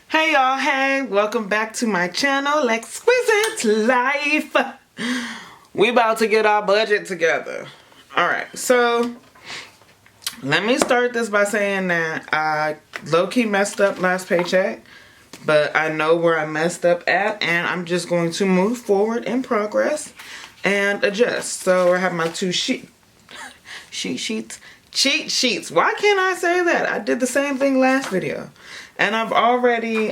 Hey y'all, hey, welcome back to my channel, Lexquisite Lyfe. We about to get our budget together. Alright, so let me start this by saying that I low-key messed up last paycheck, but I know where I messed up at, and I'm just going to move forward in progress and adjust. So I have my two cheat sheets. Why can't I say that? I did the same thing last video. And I've already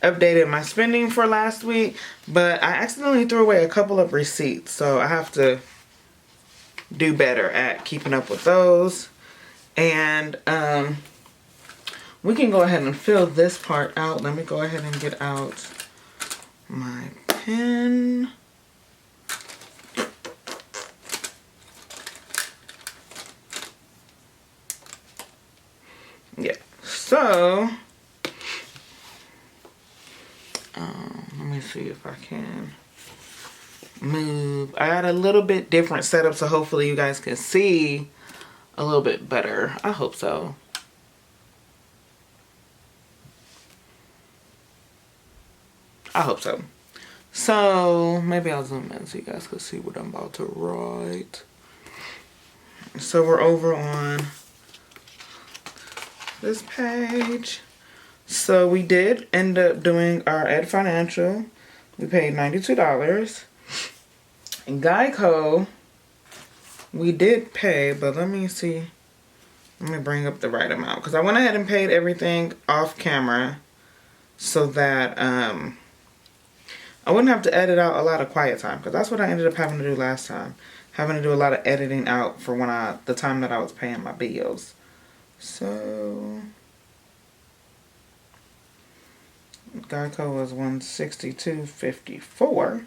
updated my spending for last week, but I accidentally threw away a couple of receipts, so I have to do better at keeping up with those. And we can go ahead and fill this part out. Let me go ahead and get out my pen. Yeah. So, let me see if I can move. I got a little bit different setup, so hopefully you guys can see a little bit better. I hope so. I hope so. So, maybe I'll zoom in so you guys can see what I'm about to write. So, we're over on this page. So we did end up doing our Ed Financial. We paid $92. And Geico, we did pay, but let me see. Let me bring up the right amount, because I went ahead and paid everything off camera so that I wouldn't have to edit out a lot of quiet time, because that's what I ended up having to do last time. Having to do a lot of editing out for the time that I was paying my bills. So Geico was $162.54,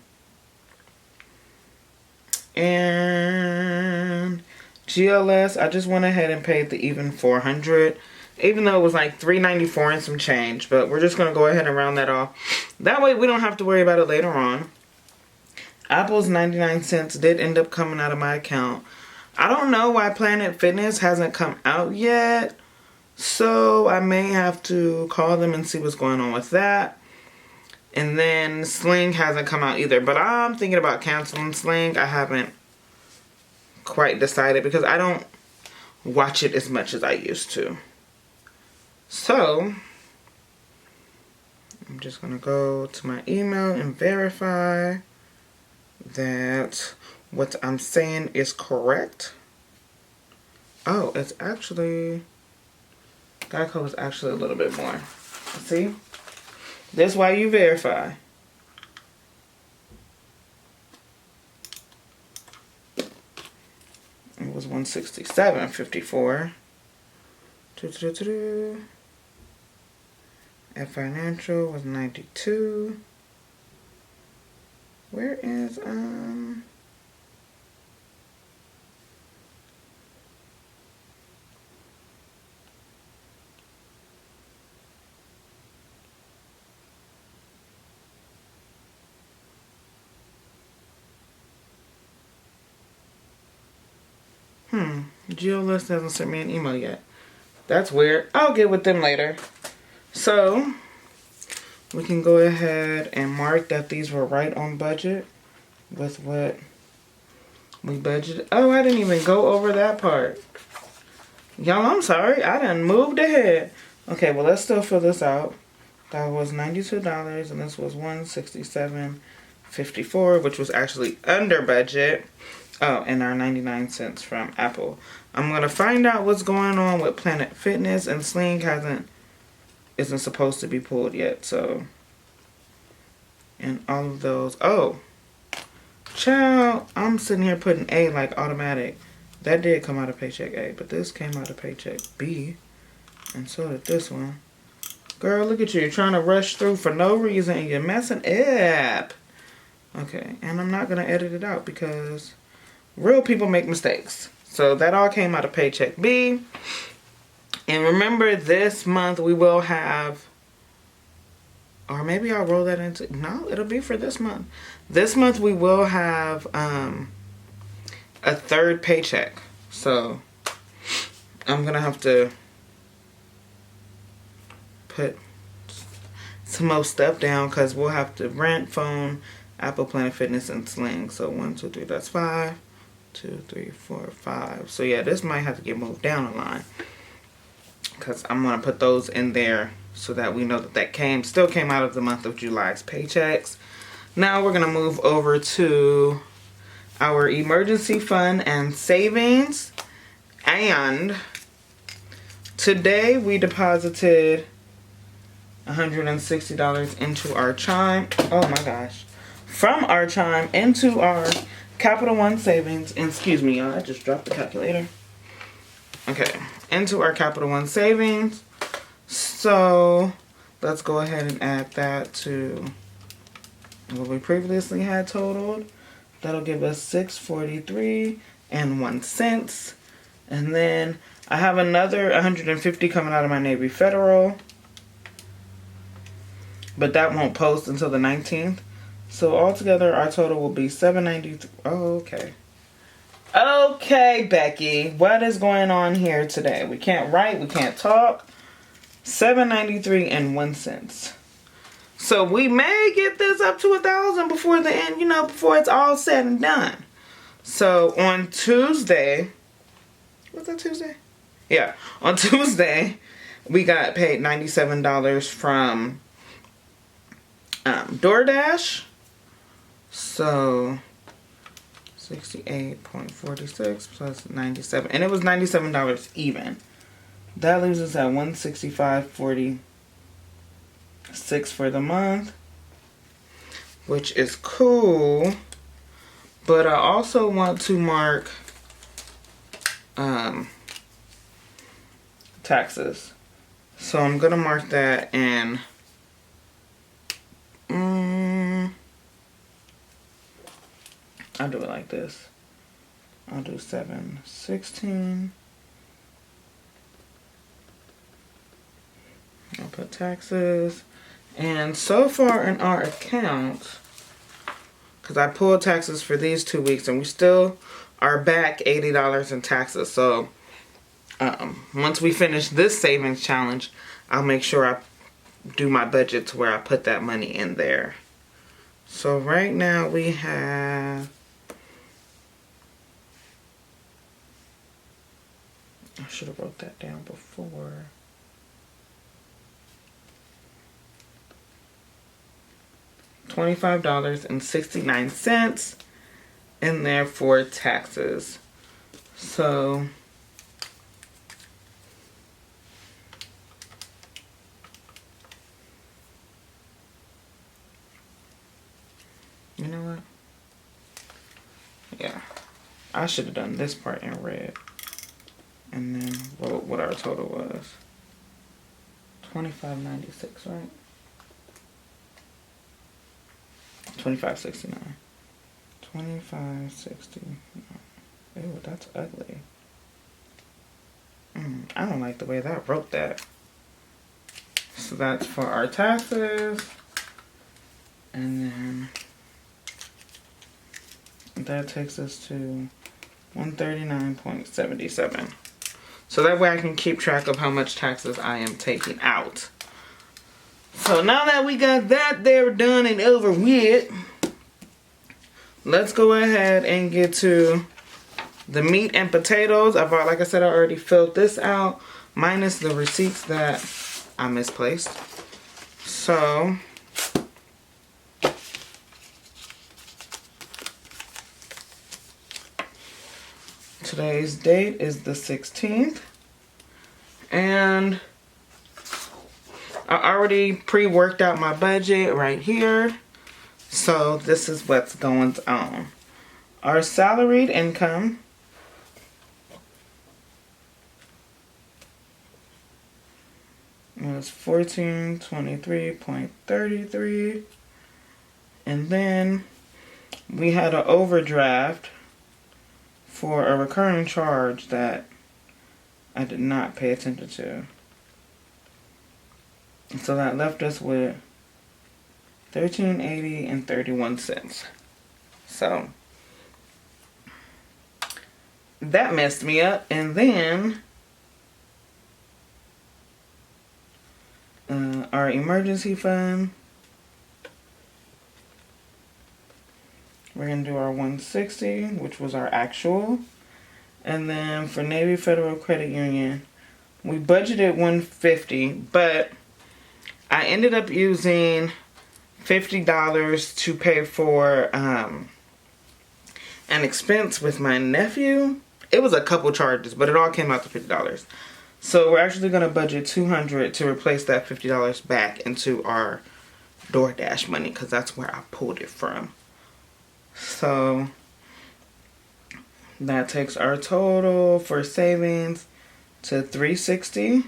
and GLS, I just went ahead and paid the even $400, even though it was like $394 and some change. But we're just gonna go ahead and round that off. That way we don't have to worry about it later on. Apple's 99 cents did end up coming out of my account. I don't know why Planet Fitness hasn't come out yet, so I may have to call them and see what's going on with that. And then Sling hasn't come out either, but I'm thinking about canceling Sling. I haven't quite decided because I don't watch it as much as I used to. So I'm just going to go to my email and verify that what I'm saying is correct. Oh, it's actually, Geico is actually a little bit more. See? That's why you verify. It was $167.54. At Financial was $92. Where is GeoList hasn't sent me an email yet. That's weird. I'll get with them later. So we can go ahead and mark that these were right on budget with what we budgeted. Oh, I didn't even go over that part. Y'all, I'm sorry. I done moved ahead. Okay, well, let's still fill this out. That was $92, and this was $167.54, which was actually under budget. Oh, and our 99 cents from Apple. I'm going to find out what's going on with Planet Fitness, and Sling isn't supposed to be pulled yet, so. And all of those. Oh, child, I'm sitting here putting A like automatic. That did come out of Paycheck A, but this came out of Paycheck B, and so did this one. Girl, look at you. You're trying to rush through for no reason, and you're messing up. Okay, and I'm not going to edit it out because real people make mistakes. So that all came out of Paycheck B. And remember, this month we will have, or maybe I'll roll that into, no, it'll be for this month. This month we will have a third paycheck. So I'm going to have to put some more stuff down because we'll have to rent, phone, Apple, Planet Fitness, and Sling. So 1, 2, 3, that's 5. 2, 3, 4, 5. So yeah, this might have to get moved down a line because I'm going to put those in there so that we know that that still came out of the month of July's paychecks. Now we're going to move over to our emergency fund and savings. And today we deposited $160 into our Chime. Oh my gosh. From our Chime into our Capital One savings. And excuse me, y'all, I just dropped the calculator. Okay, into our Capital One savings. So let's go ahead and add that to what we previously had totaled. That'll give us $643 and 1 cent. And then I have another $150 coming out of my Navy Federal, but that won't post until the 19th. So altogether, our total will be $793. Oh, okay. Okay, Becky, what is going on here today? We can't write, we can't talk. $793 and 1 cent. So we may get this up to 1,000 before the end, before it's all said and done. So on Tuesday, was that Tuesday? Yeah, on Tuesday, we got paid $97 from DoorDash. So 68.46 plus 97, and it was $97 even. That leaves us at $165.46 for the month, which is cool. But I also want to mark taxes. So I'm gonna mark that in I'll do it like this. I'll do 716. I'll put taxes. And so far in our account, because I pulled taxes for these 2 weeks and we still are back $80 in taxes. So once we finish this savings challenge, I'll make sure I do my budget to where I put that money in there. So right now we have, I should have wrote that down before. $25.69 in there for taxes. So you know what? Yeah, I should have done this part in red and then wrote what our total was. $25.96, right? $25.69. $25.69. Ew, that's ugly. I don't like the way that wrote that. So that's for our taxes. And then that takes us to 139.77. So that way I can keep track of how much taxes I am taking out. So now that we got that there done and over with, let's go ahead and get to the meat and potatoes. Like I said, I already filled this out, minus the receipts that I misplaced. So today's date is the 16th. And I already pre-worked out my budget right here. So this is what's going on. Our salaried income was $1423.33. And then we had an overdraft for a recurring charge that I did not pay attention to. So that left us with $13.80 and 31 cents. So that messed me up. And then Our emergency fund, we're going to do our 160, which was our actual. And then for Navy Federal Credit Union, we budgeted 150, but I ended up using $50 to pay for an expense with my nephew. It was a couple charges, but it all came out to $50. So we're actually going to budget $200 to replace that $50 back into our DoorDash money, because that's where I pulled it from. So that takes our total for savings to $360,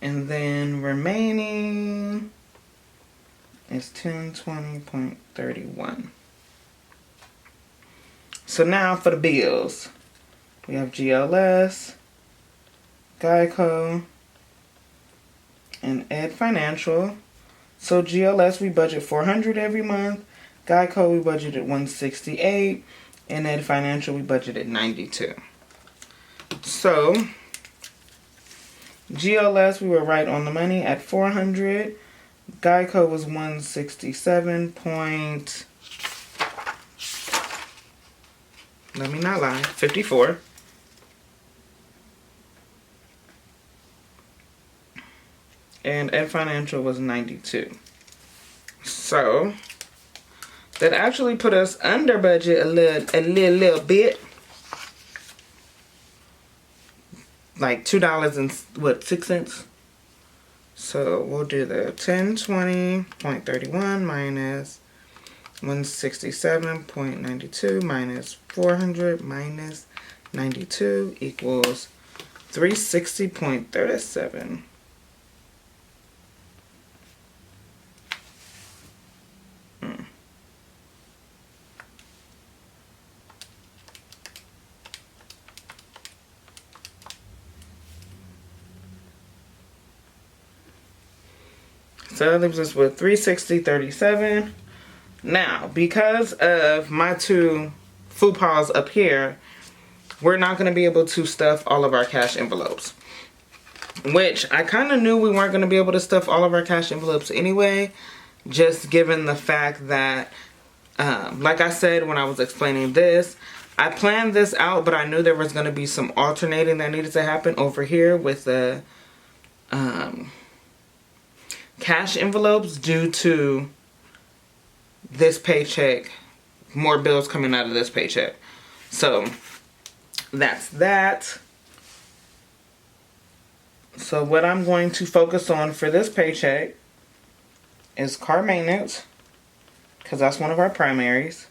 and then remaining is $1020.31. So now for the bills, we have GLS, Geico, and Ed Financial. So GLS we budget $400 every month, Geico we budgeted $168, and Ed Financial we budgeted $92. So GLS we were right on the money at $400. Geico was 167 point, let me not lie, 54. And Ed Financial was 92. So that actually put us under budget a little bit. Like $2.06. So we'll do the 1020.31 minus 167.92 minus 400 minus 92 equals 360.37. So that leaves us with $360.37. Now, because of my two food piles up here, we're not going to be able to stuff all of our cash envelopes. Which I kind of knew we weren't going to be able to stuff all of our cash envelopes anyway. Just given the fact that, like I said when I was explaining this, I planned this out, but I knew there was going to be some alternating that needed to happen over here with the cash envelopes due to this paycheck, more bills coming out of this paycheck. So that's that. So what I'm going to focus on for this paycheck is car maintenance, because that's one of our primaries,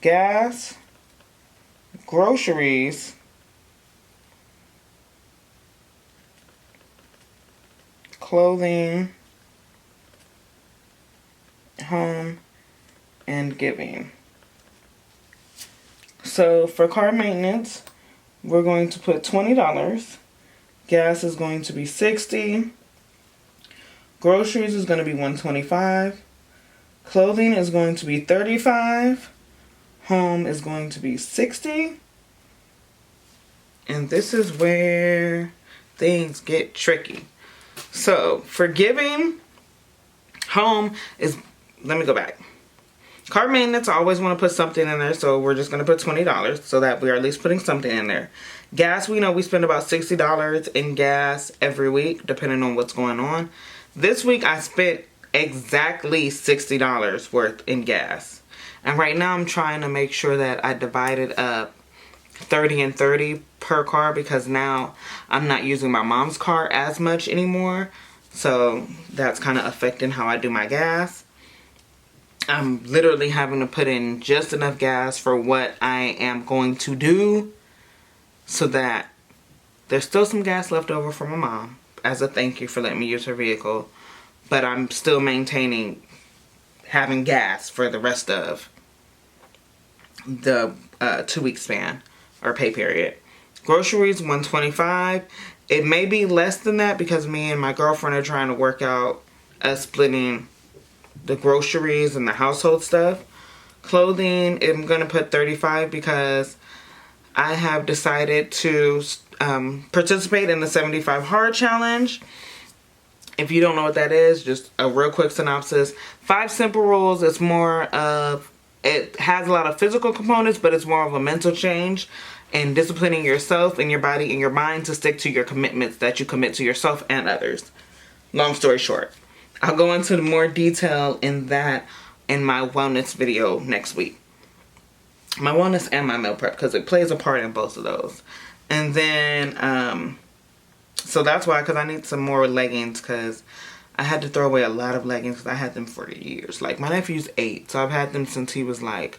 gas, groceries, clothing, home, and giving. So for car maintenance, we're going to put $20. Gas is going to be $60. Groceries is going to be $125. Clothing is going to be $35. Home is going to be $60. And this is where things get tricky. So for giving, home is, let me go back. Car maintenance, I always want to put something in there, so we're just going to put $20 so that we are at least putting something in there. Gas, we know we spend about $60 in gas every week, depending on what's going on. This week, I spent exactly $60 worth in gas. And right now, I'm trying to make sure that I divide it up 30 and 30 per car, because now I'm not using my mom's car as much anymore. So that's kind of affecting how I do my gas. I'm literally having to put in just enough gas for what I am going to do, so that there's still some gas left over for my mom as a thank you for letting me use her vehicle, but I'm still maintaining having gas for the rest of the 2-week span or pay period. Groceries, $125. It may be less than that because me and my girlfriend are trying to work out us splitting the groceries and the household stuff. Clothing, I'm going to put $35 because I have decided to participate in the 75 Hard Challenge. If you don't know what that is, just a real quick synopsis. 5 simple rules. It's more of, it has a lot of physical components, but it's more of a mental change and disciplining yourself and your body and your mind to stick to your commitments that you commit to yourself and others. Long story short, I'll go into more detail in that in my wellness video next week. My wellness and my meal prep, because it plays a part in both of those. And then, so that's why, because I need some more leggings, because I had to throw away a lot of leggings because I had them for years. Like, my nephew's 8, so I've had them since he was like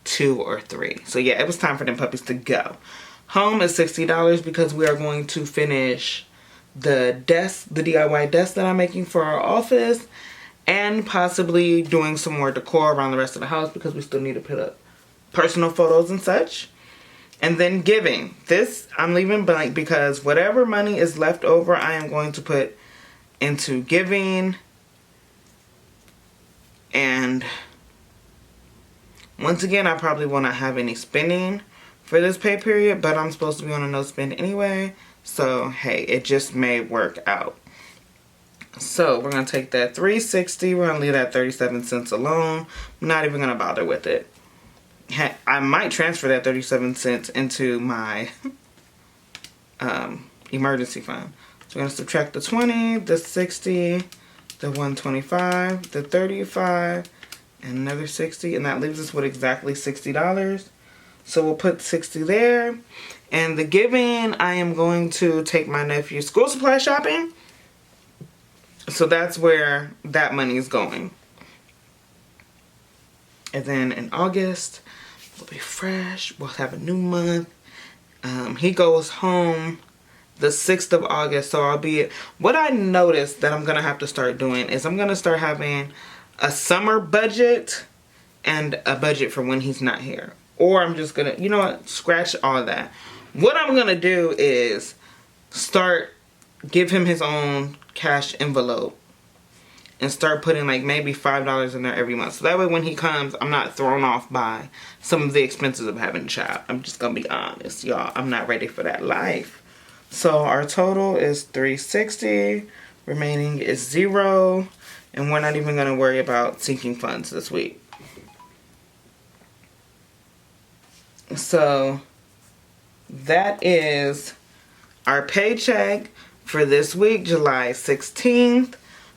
2 or 3. So yeah, it was time for them puppies to go. Home is $60 because we are going to finish the desk, the DIY desk that I'm making for our office, and possibly doing some more decor around the rest of the house because we still need to put up personal photos and such. And then giving. This I'm leaving blank because whatever money is left over, I am going to put into giving. And once again, I probably will not have any spending for this pay period, but I'm supposed to be on a no spend anyway. So, hey, it just may work out. So, we're going to take that $3.60. We're going to leave that 37 cents alone. I'm not even going to bother with it. I might transfer that 37 cents into my emergency fund. So, we're going to subtract the 20, the 60, the 125, the 35, and another 60. And that leaves us with exactly $60. So, we'll put 60 there. And the giving, I am going to take my nephew school supply shopping. So that's where that money is going. And then in August, we'll be fresh. We'll have a new month. He goes home the 6th of August. So I'll be... What I noticed that I'm going to have to start doing is I'm going to start having a summer budget and a budget for when he's not here. Or I'm just going to... You know what? Scratch all of that. What I'm going to do is give him his own cash envelope and start putting like maybe $5 in there every month. So that way when he comes, I'm not thrown off by some of the expenses of having a child. I'm just going to be honest, y'all. I'm not ready for that life. So our total is $360. Remaining is $0. And we're not even going to worry about sinking funds this week. So that is our paycheck for this week, July 16th,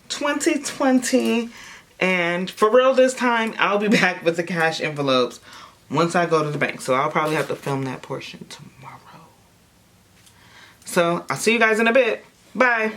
2020. And for real this time, I'll be back with the cash envelopes once I go to the bank. So I'll probably have to film that portion tomorrow. So I'll see you guys in a bit. Bye.